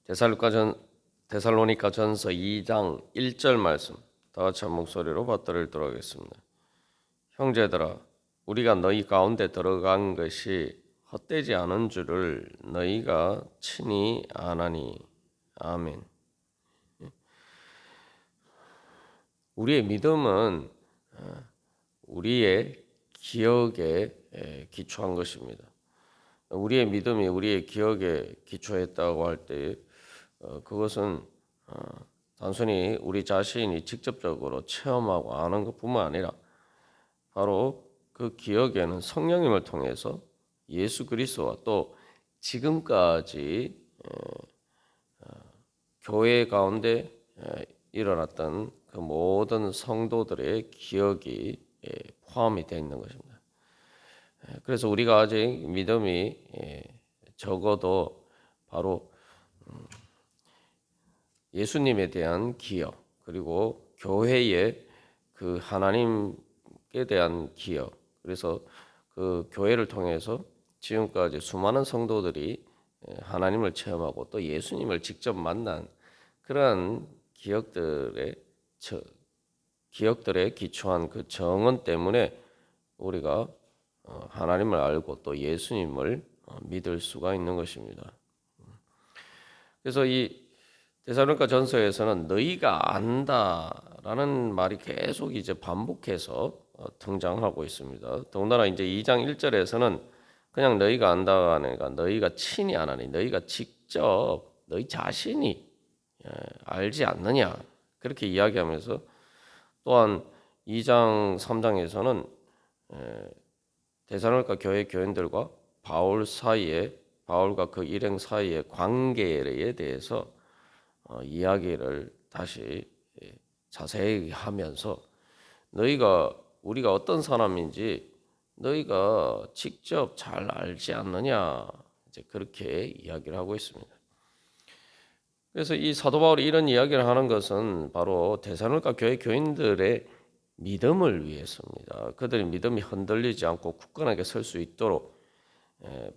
데살로니가 전서 2장 1절 말씀 다 같이 한 목소리로 받들어 읽도록 하겠습니다. 형제들아, 우리가 너희 가운데 들어간 것이 헛되지 않은 줄을 너희가 친히 아나니. 아멘. 우리의 믿음은 우리의 기억에 기초한 것입니다. 우리의 믿음이 우리의 기억에 기초했다고 할 때 그것은 단순히 우리 자신이 직접적으로 체험하고 아는 것뿐만 아니라 바로 그 기억에는 성령님을 통해서 예수 그리스도와 또 지금까지 교회 가운데 일어났던 그 모든 성도들의 기억이 포함이 되어 있는 것입니다. 그래서 우리가 아직 믿음이 적어도 바로 예수님에 대한 기억, 그리고 교회의 그 하나님께 대한 기억, 그래서 그 교회를 통해서 지금까지 수많은 성도들이 하나님을 체험하고 또 예수님을 직접 만난 그러한 기억들에 기초한 그 정언 때문에 우리가 하나님을 알고 또 예수님을 믿을 수가 있는 것입니다. 그래서 이 데살로니가 전서에서는 너희가 안다라는 말이 계속 이제 반복해서 등장하고 있습니다. 더군다나 이제 2장 1절에서는 그냥 너희가 안다가 아니라 너희가 친히 아나니, 너희가 직접 너희 자신이 알지 않느냐 그렇게 이야기하면서 또한 2장 3장에서는 데살로니가 교회 교인들과 바울과 그 일행 사이의 관계에 대해서 이야기를 다시 자세히 하면서 우리가 어떤 사람인지 너희가 직접 잘 알지 않느냐 이제 그렇게 이야기를 하고 있습니다. 그래서 이 사도 바울이 이런 이야기를 하는 것은 바로 데살로니가 교회 교인들의 믿음을 위해서입니다. 그들의 믿음이 흔들리지 않고 굳건하게 설 수 있도록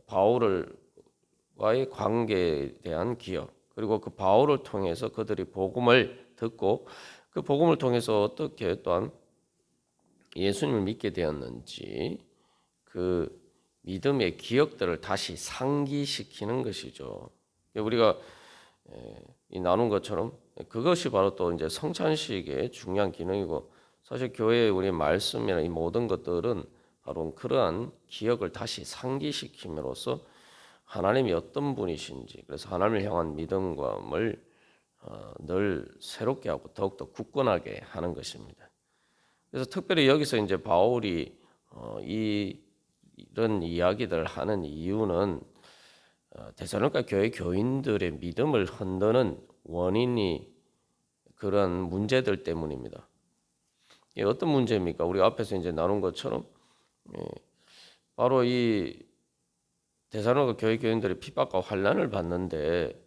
바울과의 관계에 대한 기억, 그리고 그 바울을 통해서 그들이 복음을 듣고 그 복음을 통해서 어떻게 또한 예수님을 믿게 되었는지 그 믿음의 기억들을 다시 상기시키는 것이죠. 우리가 이 나눈 것처럼 그것이 바로 또 이제 성찬식의 중요한 기능이고, 사실 교회의 우리 말씀이나 이 모든 것들은 바로 그러한 기억을 다시 상기시킴으로써 하나님이 어떤 분이신지, 그래서 하나님을 향한 믿음감을 늘 새롭게 하고 더욱더 굳건하게 하는 것입니다. 그래서 특별히 여기서 이제 바울이 이런 이야기들을 하는 이유는 데살로니가 교회 교인들의 믿음을 흔드는 원인이 그런 문제들 때문입니다. 이게 어떤 문제입니까? 우리 앞에서 이제 나눈 것처럼 바로 이 데살로니가 교회 교인들이 핍박과 환난을 받는데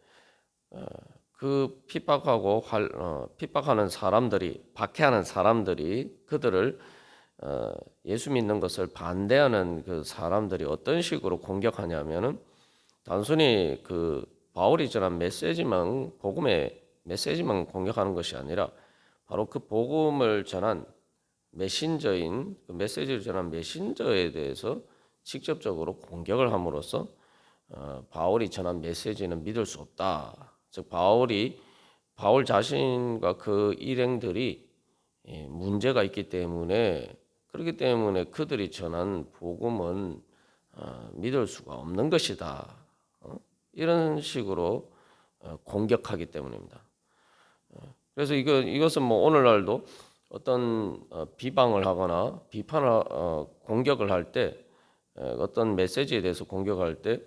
그 핍박하는 사람들이, 박해하는 사람들이 그들을 예수 믿는 것을 반대하는 그 사람들이 어떤 식으로 공격하냐면은 단순히 그 바울이 전한 복음의 메시지만 공격하는 것이 아니라 바로 그 복음을 전한 메신저인, 그 메시지를 전한 메신저에 대해서 직접적으로 공격을 함으로써 바울이 전한 메시지는 믿을 수 없다. 즉 바울 자신과 그 일행들이 문제가 있기 때문에, 그렇기 때문에 그들이 전한 복음은 믿을 수가 없는 것이다. 이런 식으로 공격하기 때문입니다. 그래서 이것은 뭐 오늘날도 어떤 비방을 하거나 비판을 공격을 할 때, 어떤 메시지에 대해서 공격할 때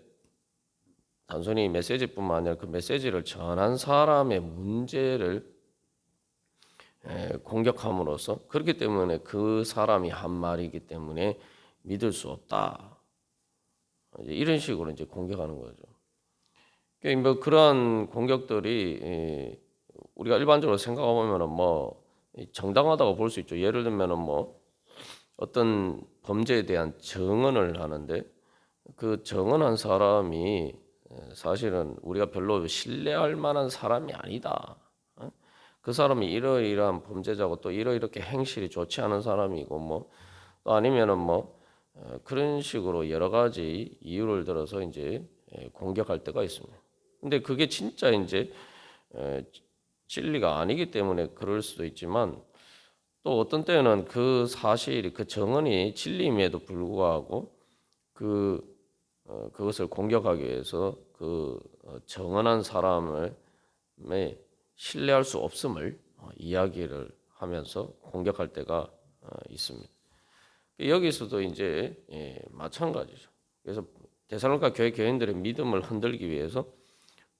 단순히 메시지뿐만 아니라 그 메시지를 전한 사람의 문제를 공격함으로써, 그렇기 때문에 그 사람이 한 말이기 때문에 믿을 수 없다. 이런 식으로 이제 공격하는 거죠. 그러니까 뭐 그러한 공격들이 우리가 일반적으로 생각해 보면은 뭐 정당하다고 볼 수 있죠. 예를 들면은 뭐 어떤 범죄에 대한 증언을 하는데 그 증언한 사람이 사실은 우리가 별로 신뢰할 만한 사람이 아니다. 그 사람이 이러이러한 범죄자고 또 이러이렇게 행실이 좋지 않은 사람이고 뭐 또 아니면은 뭐 그런 식으로 여러 가지 이유를 들어서 이제 공격할 때가 있습니다. 근데 그게 진짜 이제 진리가 아니기 때문에 그럴 수도 있지만 또 어떤 때는 그 사실이 그 정언이 진리임에도 불구하고 그것을 공격하기 위해서 정언한 사람을 신뢰할 수 없음을 이야기를 하면서 공격할 때가 있습니다. 여기서도 이제 마찬가지죠. 그래서 데살로니가 교회 교인들의 믿음을 흔들기 위해서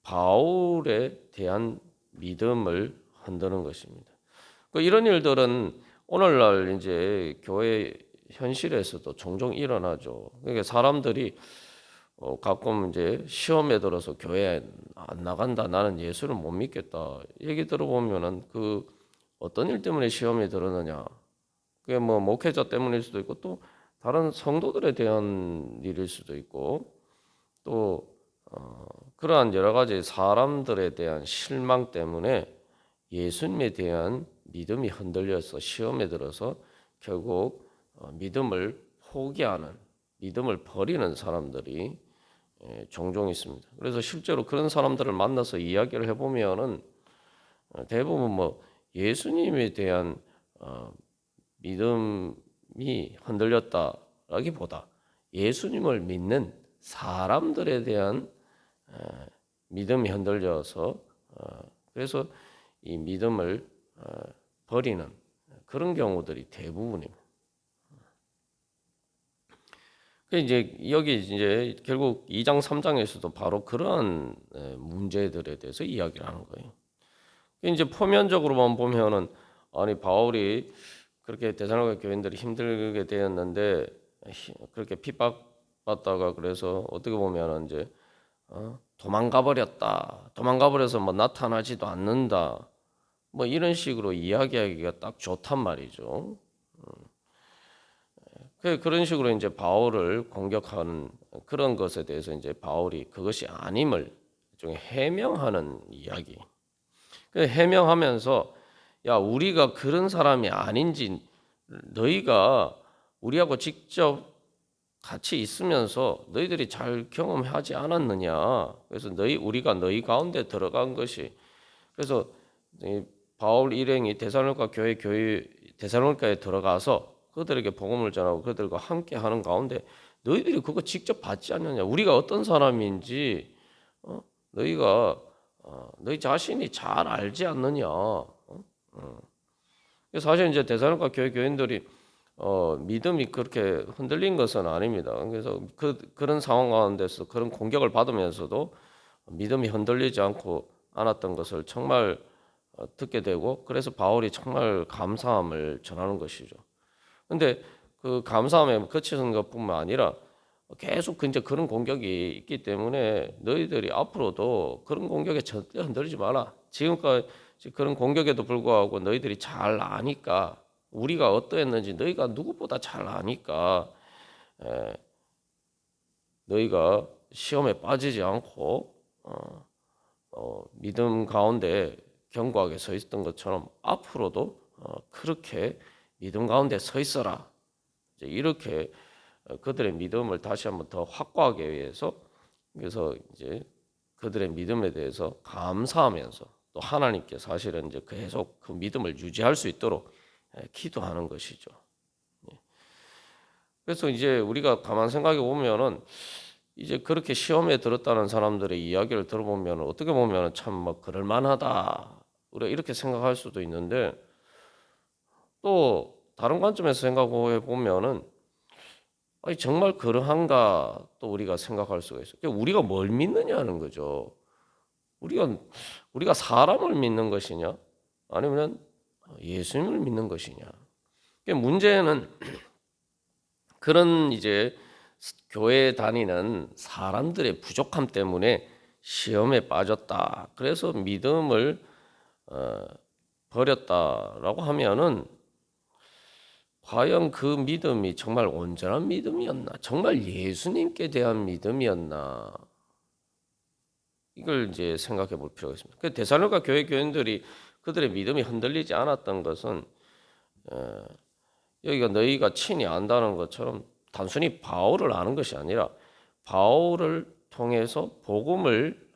바울에 대한 믿음을 흔드는 것입니다. 이런 일들은 오늘날 이제 교회 현실에서도 종종 일어나죠. 그러니까 사람들이 가끔 이제 시험에 들어서 교회 안 나간다, 나는 예수를 못 믿겠다 얘기 들어보면은 그 어떤 일 때문에 시험에 들었느냐, 그게 뭐 목회자 때문일 수도 있고 또 다른 성도들에 대한 일일 수도 있고 또 그러한 여러 가지 사람들에 대한 실망 때문에 예수님에 대한 믿음이 흔들려서 시험에 들어서 결국 믿음을 포기하는, 믿음을 버리는 사람들이 종종 있습니다. 그래서 실제로 그런 사람들을 만나서 이야기를 해보면은 대부분 뭐 예수님에 대한 믿음이 흔들렸다라기보다 예수님을 믿는 사람들에 대한 믿음이 흔들려서 그래서 이 믿음을 버리는 그런 경우들이 대부분입니다. 이제 여기 이제 결국 2장 3장에서도 바로 그러한 문제들에 대해서 이야기를 하는 거예요. 이제 표면적으로만 보면은 아니 바울이 그렇게 데살로니가 교인들이 힘들게 되었는데 그렇게 핍박받다가 그래서 어떻게 보면은 이제 도망가 버렸다. 도망가 버려서 뭐 나타나지도 않는다. 뭐 이런 식으로 이야기하기가 딱 좋단 말이죠. 그런 식으로 이제 바울을 공격하는 그런 것에 대해서 이제 바울이 그것이 아님을 일종의 해명하는 이야기. 해명하면서 야 우리가 그런 사람이 아닌지 너희가 우리하고 직접 같이 있으면서 너희들이 잘 경험하지 않았느냐. 그래서 우리가 너희 가운데 들어간 것이 그래서 바울 일행이 데살로니가에 들어가서 그들에게 복음을 전하고 그들과 함께 하는 가운데 너희들이 그거 직접 받지 않느냐. 우리가 어떤 사람인지 너희가 너희 자신이 잘 알지 않느냐. 사실 이제 데살로니가 교회 교인들이 믿음이 그렇게 흔들린 것은 아닙니다. 그래서 그런 상황 가운데서 그런 공격을 받으면서도 믿음이 흔들리지 않았던 것을 정말 듣게 되고 그래서 바울이 정말 감사함을 전하는 것이죠. 근데 그 감사함에 그치는 것뿐만 아니라 계속 이제 그런 공격이 있기 때문에 너희들이 앞으로도 그런 공격에 절대 흔들리지 마라. 지금까지 그런 공격에도 불구하고 너희들이 잘 아니까 우리가 어떠했는지 너희가 누구보다 잘 아니까 너희가 시험에 빠지지 않고 믿음 가운데 견고하게 서 있었던 것처럼 앞으로도 그렇게 믿음 가운데 서 있어라. 이렇게 그들의 믿음을 다시 한번 더 확고하게 위해서 그래서 이제 그들의 믿음에 대해서 감사하면서 또 하나님께 사실은 이제 계속 그 믿음을 유지할 수 있도록 기도하는 것이죠. 그래서 이제 우리가 가만 생각해 보면은 이제 그렇게 시험에 들었다는 사람들의 이야기를 들어보면 어떻게 보면 참 뭐 그럴 만하다 우리가 이렇게 생각할 수도 있는데 또 다른 관점에서 생각해 보면은 아니 정말 그러한가 또 우리가 생각할 수가 있어요. 그러니까 우리가 뭘 믿느냐는 거죠. 우리가 사람을 믿는 것이냐 아니면 예수님을 믿는 것이냐. 그러니까 문제는 그런 이제 교회 다니는 사람들의 부족함 때문에 시험에 빠졌다. 그래서 믿음을 버렸다라고 하면은 과연 그 믿음이 정말 온전한 믿음이었나? 정말 예수님께 대한 믿음이었나? 이걸 이제 생각해 볼 필요가 있습니다. 그 데살로니가 교회 교인들이 그들의 믿음이 흔들리지 않았던 것은 여기가 너희가 친히 안다는 것처럼 단순히 바울을 아는 것이 아니라 바울을 통해서 복음을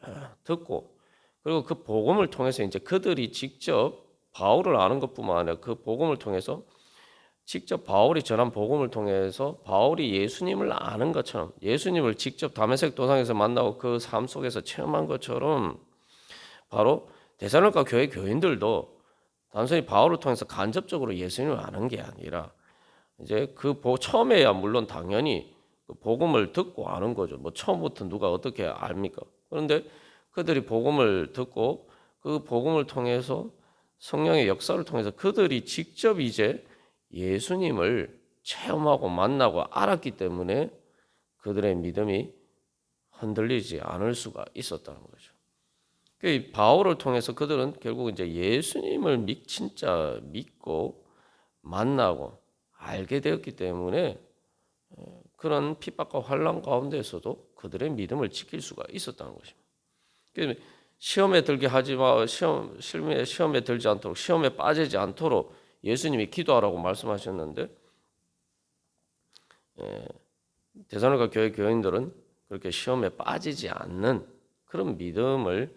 듣고 그리고 그 복음을 통해서 이제 그들이 직접 바울을 아는 것뿐만 아니라 그 복음을 통해서 직접 바울이 전한 복음을 통해서 바울이 예수님을 아는 것처럼 예수님을 직접 다메섹 도상에서 만나고 그 삶 속에서 체험한 것처럼 바로 데살로니가 교회 교인들도 단순히 바울을 통해서 간접적으로 예수님을 아는 게 아니라 이제 처음에야 물론 당연히 그 복음을 듣고 아는 거죠. 뭐 처음부터 누가 어떻게 압니까? 그런데 그들이 복음을 듣고 그 복음을 통해서 성령의 역사를 통해서 그들이 직접 이제 예수님을 체험하고 만나고 알았기 때문에 그들의 믿음이 흔들리지 않을 수가 있었다는 거죠. 그 바울을 통해서 그들은 결국 이제 예수님을 진짜 믿고 만나고 알게 되었기 때문에 그런 핍박과 환난 가운데서도 그들의 믿음을 지킬 수가 있었다는 것입니다. 시험에 들게 하지 마, 시험에 들지 않도록, 시험에 빠지지 않도록 예수님이 기도하라고 말씀하셨는데 데살로니가 교회 교인들은 그렇게 시험에 빠지지 않는 그런 믿음을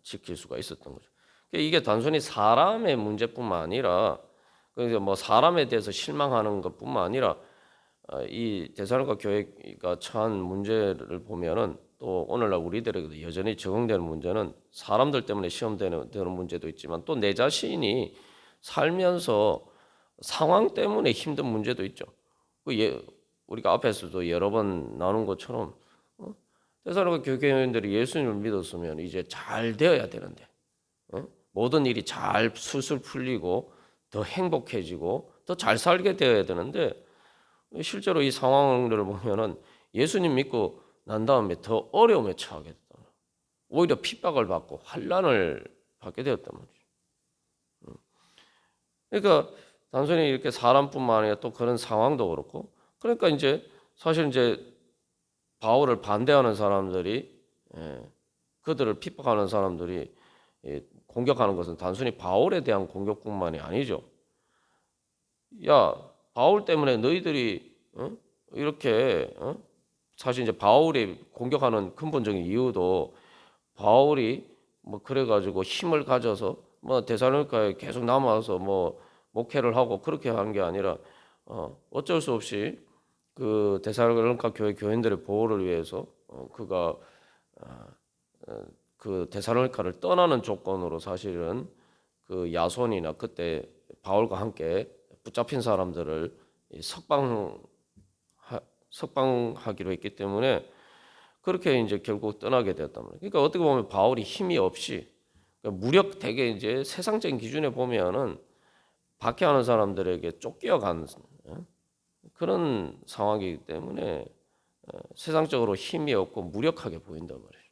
지킬 수가 있었던 거죠. 이게 단순히 사람의 문제뿐만 아니라 뭐 사람에 대해서 실망하는 것뿐만 아니라 이 데살로니가 교회가 처한 문제를 보면은 또 오늘날 우리들에게도 여전히 적용되는 문제는 사람들 때문에 시험되는 문제도 있지만 또 내 자신이 살면서 상황 때문에 힘든 문제도 있죠. 우리가 앞에서도 여러 번 나눈 것처럼 데살로니가 교회인들이 예수님을 믿었으면 이제 잘 되어야 되는데 모든 일이 잘 술술 풀리고 더 행복해지고 더 잘 살게 되어야 되는데 실제로 이 상황들을 보면은 예수님 믿고 난 다음에 더 어려움에 처하게 됐다. 오히려 핍박을 받고 환난을 받게 되었단 말이죠. 그러니까 단순히 이렇게 사람뿐만 아니라 또 그런 상황도 그렇고 그러니까 이제 사실 이제 바울을 반대하는 사람들이 그들을 핍박하는 사람들이 공격하는 것은 단순히 바울에 대한 공격뿐만이 아니죠. 야, 바울 때문에 너희들이 이렇게 사실 이제 바울이 공격하는 근본적인 이유도 바울이 뭐 그래가지고 힘을 가져서 뭐 데살로니가에 계속 남아서 뭐 목회를 하고 그렇게 하는 게 아니라 어쩔 수 없이 그 데살로니가 교회 교인들의 보호를 위해서 그가 그 데살로니가를 떠나는 조건으로 사실은 그 야손이나 그때 바울과 함께 붙잡힌 사람들을 석방하기로 했기 때문에 그렇게 이제 결국 떠나게 되었단 말이에요. 그러니까 어떻게 보면 바울이 힘이 없이 그러니까 무력 되게 이제 세상적인 기준에 보면은 박해하는 사람들에게 쫓겨간 그런 상황이기 때문에 세상적으로 힘이 없고 무력하게 보인단 말이에요.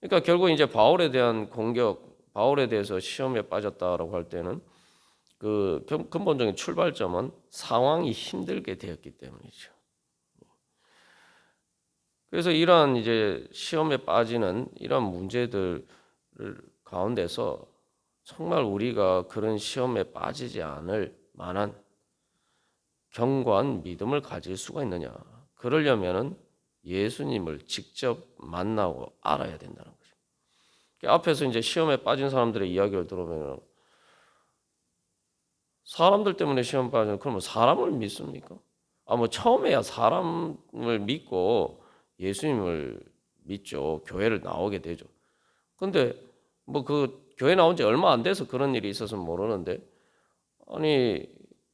그러니까 결국 이제 바울에 대한 공격, 바울에 대해서 시험에 빠졌다라고 할 때는 그 근본적인 출발점은 상황이 힘들게 되었기 때문이죠. 그래서 이러한 이제 시험에 빠지는 이러한 문제들 가운데서 정말 우리가 그런 시험에 빠지지 않을 만한 견고한 믿음을 가질 수가 있느냐? 그러려면은 예수님을 직접 만나고 알아야 된다는 거죠. 앞에서 이제 시험에 빠진 사람들의 이야기를 들어보면 사람들 때문에 시험 빠지는 그러면 사람을 믿습니까? 뭐 처음에야 사람을 믿고 예수님을 믿죠. 교회를 나오게 되죠. 근데 뭐 그 교회 나온 지 얼마 안 돼서 그런 일이 있어서 모르는데 아니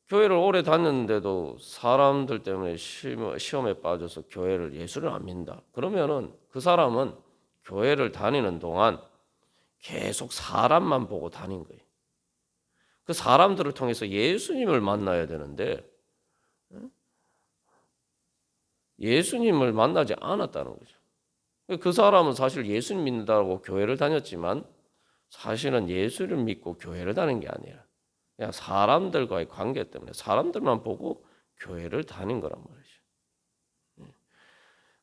교회를 오래 다녔는데도 사람들 때문에 시험에 빠져서 교회를 예수를 안 믿는다. 그러면은 그 사람은 교회를 다니는 동안 계속 사람만 보고 다닌 거예요. 그 사람들을 통해서 예수님을 만나야 되는데 예수님을 만나지 않았다는 거죠. 그 사람은 사실 예수님 믿는다고 교회를 다녔지만 사실은 예수를 믿고 교회를 다닌 게 아니라 그냥 사람들과의 관계 때문에 사람들만 보고 교회를 다닌 거란 말이죠.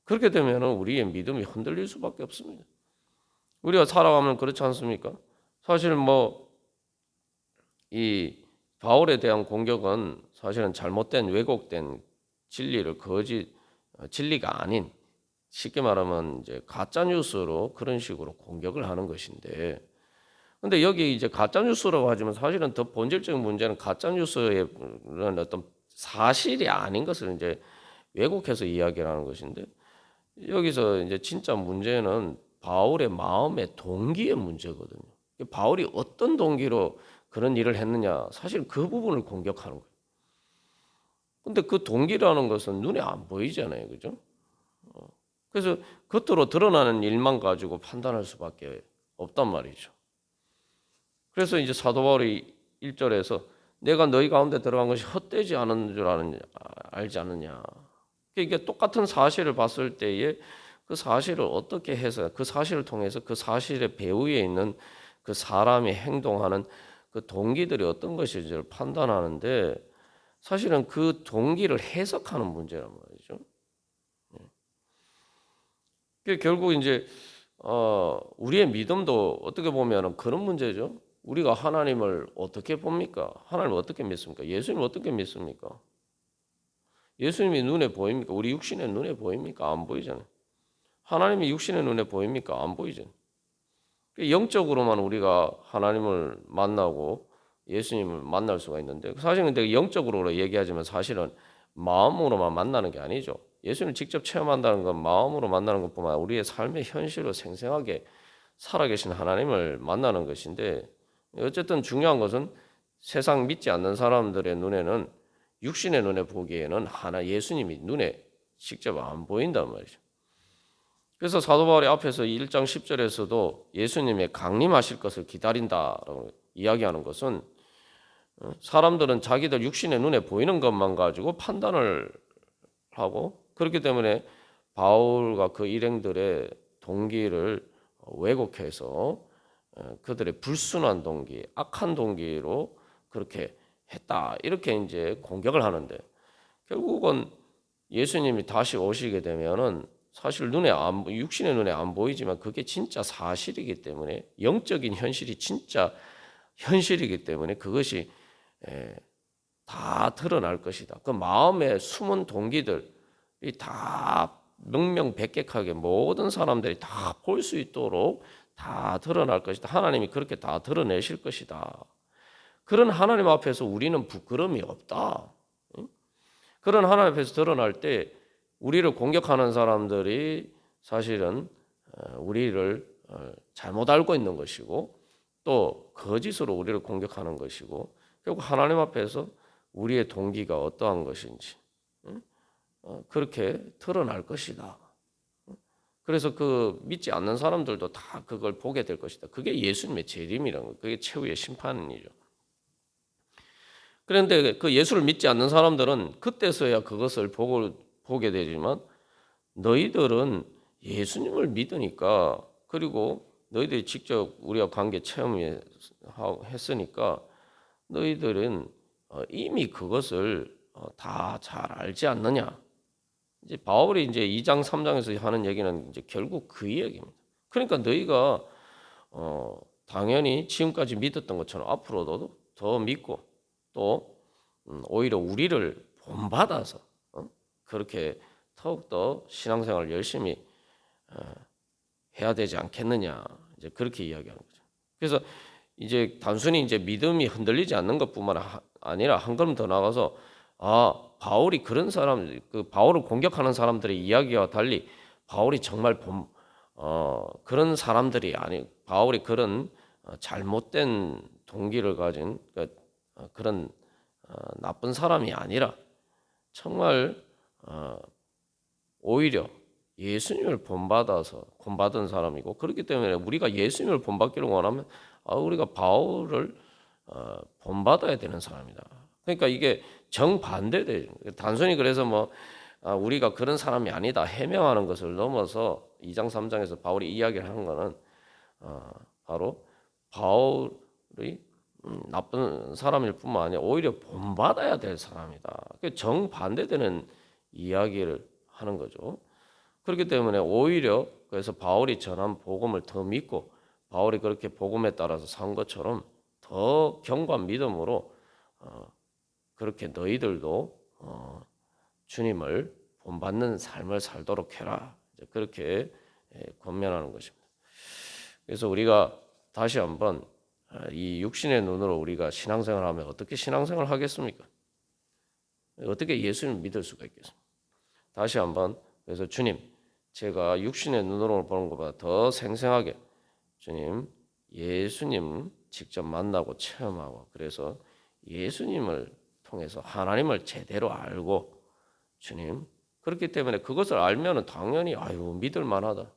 그렇게 되면 우리의 믿음이 흔들릴 수밖에 없습니다. 우리가 살아가면 그렇지 않습니까? 사실 뭐 이 바울에 대한 공격은 사실은 잘못된 왜곡된 진리를 진리가 아닌 쉽게 말하면 이제 가짜 뉴스로 그런 식으로 공격을 하는 것인데, 근데 여기 이제 가짜 뉴스라고 하지만 사실은 더 본질적인 문제는 가짜 뉴스의 어떤 사실이 아닌 것을 이제 왜곡해서 이야기를 하는 것인데, 여기서 이제 진짜 문제는 바울의 마음의 동기의 문제거든요. 바울이 어떤 동기로 그런 일을 했느냐, 사실 그 부분을 공격하는 거예요. 근데 그 동기라는 것은 눈에 안 보이잖아요, 그죠? 그래서 겉으로 드러나는 일만 가지고 판단할 수밖에 없단 말이죠. 그래서 이제 사도 바울이 1절에서 내가 너희 가운데 들어간 것이 헛되지 않은 줄 알지 않느냐. 이게 똑같은 사실을 봤을 때에 그 사실을 어떻게 해서 그 사실을 통해서 그 사실의 배후에 있는 그 사람이 행동하는 그 동기들이 어떤 것인지를 판단하는데, 사실은 그 동기를 해석하는 문제란 말이죠. 결국 이제 우리의 믿음도 어떻게 보면 그런 문제죠. 우리가 하나님을 어떻게 봅니까? 하나님을 어떻게 믿습니까? 예수님을 어떻게 믿습니까? 예수님이 눈에 보입니까? 우리 육신의 눈에 보입니까? 안 보이잖아요. 하나님이 육신의 눈에 보입니까? 안 보이잖아요. 영적으로만 우리가 하나님을 만나고 예수님을 만날 수가 있는데, 사실은 근데 영적으로 얘기하지만 사실은 마음으로만 만나는 게 아니죠. 예수님을 직접 체험한다는 건 마음으로 만나는 것뿐만 아니라 우리의 삶의 현실로 생생하게 살아계신 하나님을 만나는 것인데, 어쨌든 중요한 것은 세상 믿지 않는 사람들의 눈에는 육신의 눈에 보기에는 예수님이 눈에 직접 안 보인단 말이죠. 그래서 사도 바울이 앞에서 1장 10절에서도 예수님의 강림하실 것을 기다린다라고 이야기하는 것은, 사람들은 자기들 육신의 눈에 보이는 것만 가지고 판단을 하고, 그렇기 때문에 바울과 그 일행들의 동기를 왜곡해서 그들의 불순한 동기, 악한 동기로 그렇게 했다, 이렇게 이제 공격을 하는데, 결국은 예수님이 다시 오시게 되면은 사실 육신의 눈에 안 보이지만 그게 진짜 사실이기 때문에, 영적인 현실이 진짜 현실이기 때문에 그것이 다 드러날 것이다. 그 마음의 숨은 동기들이 다 명명백백하게 모든 사람들이 다 볼 수 있도록 다 드러날 것이다. 하나님이 그렇게 다 드러내실 것이다. 그런 하나님 앞에서 우리는 부끄러움이 없다. 그런 하나님 앞에서 드러날 때 우리를 공격하는 사람들이 사실은 우리를 잘못 알고 있는 것이고, 또 거짓으로 우리를 공격하는 것이고, 결국 하나님 앞에서 우리의 동기가 어떠한 것인지 그렇게 드러날 것이다. 그래서 그 믿지 않는 사람들도 다 그걸 보게 될 것이다. 그게 예수님의 재림이라는 거, 그게 최후의 심판이죠. 그런데 그 예수를 믿지 않는 사람들은 그때서야 그것을 보게 되지만, 너희들은 예수님을 믿으니까, 그리고 너희들이 직접 우리와 관계 체험했으니까 너희들은 이미 그것을 다 잘 알지 않느냐. 이제 바울이 이제 2장 3장에서 하는 얘기는 이제 결국 그 이야기입니다. 그러니까 너희가 당연히 지금까지 믿었던 것처럼 앞으로도 더 믿고, 또 오히려 우리를 본받아서 그렇게 더욱더 신앙생활을 열심히 해야 되지 않겠느냐, 이제 그렇게 이야기하는 거죠. 그래서 이제 단순히 이제 믿음이 흔들리지 않는 것뿐만 아니라 한 걸음 더 나가서, 바울이 그런 사람, 그 바울을 공격하는 사람들의 이야기와 달리 바울이 정말 그런 사람들이 아니, 바울이 그런 잘못된 동기를 가진 그런 나쁜 사람이 아니라 정말 오히려 예수님을 본받은 사람이고, 그렇기 때문에 우리가 예수님을 본받기를 원하면 우리가 바울을 본받아야 되는 사람이다. 그러니까 이게 정반대돼요. 단순히 그래서 뭐 우리가 그런 사람이 아니다 해명하는 것을 넘어서 2장 3장에서 바울이 이야기를 하는 것은 바로 바울이 나쁜 사람일 뿐만 아니라 오히려 본받아야 될 사람이다. 정반대되는 이야기를 하는 거죠. 그렇기 때문에 오히려 그래서 바울이 전한 복음을 더 믿고 바울이 그렇게 복음에 따라서 산 것처럼 더 견고한 믿음으로 그렇게 너희들도 주님을 본받는 삶을 살도록 해라. 그렇게 권면하는 것입니다. 그래서 우리가 다시 한번 이 육신의 눈으로 우리가 신앙생활하면 어떻게 신앙생활 하겠습니까? 어떻게 예수님을 믿을 수가 있겠습니까? 다시 한번 그래서 주님, 제가 육신의 눈으로 보는 것보다 더 생생하게 주님, 예수님 직접 만나고 체험하고 그래서 예수님을 통해서 하나님을 제대로 알고 주님 그렇기 때문에 그것을 알면은 당연히 아유 믿을 만하다.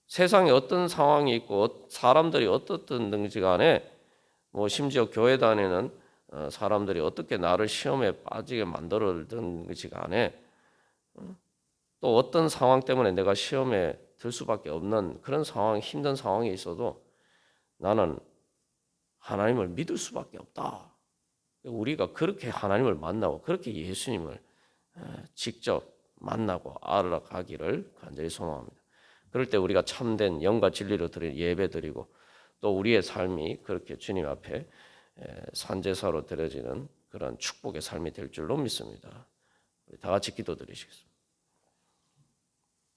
세상에 어떤 상황이 있고 사람들이 어떻든지 간에 뭐 심지어 교회 다니는 사람들이 어떻게 나를 시험에 빠지게 만들어든지 간에 또 어떤 상황 때문에 내가 시험에 들 수밖에 없는 그런 상황, 힘든 상황이 있어도 나는 하나님을 믿을 수밖에 없다. 우리가 그렇게 하나님을 만나고 그렇게 예수님을 직접 만나고 알아가기를 간절히 소망합니다. 그럴 때 우리가 참된 영과 진리로 드린 예배 드리고 또 우리의 삶이 그렇게 주님 앞에 산제사로 드려지는 그런 축복의 삶이 될 줄로 믿습니다. 우리 다 같이 기도드리시겠습니다.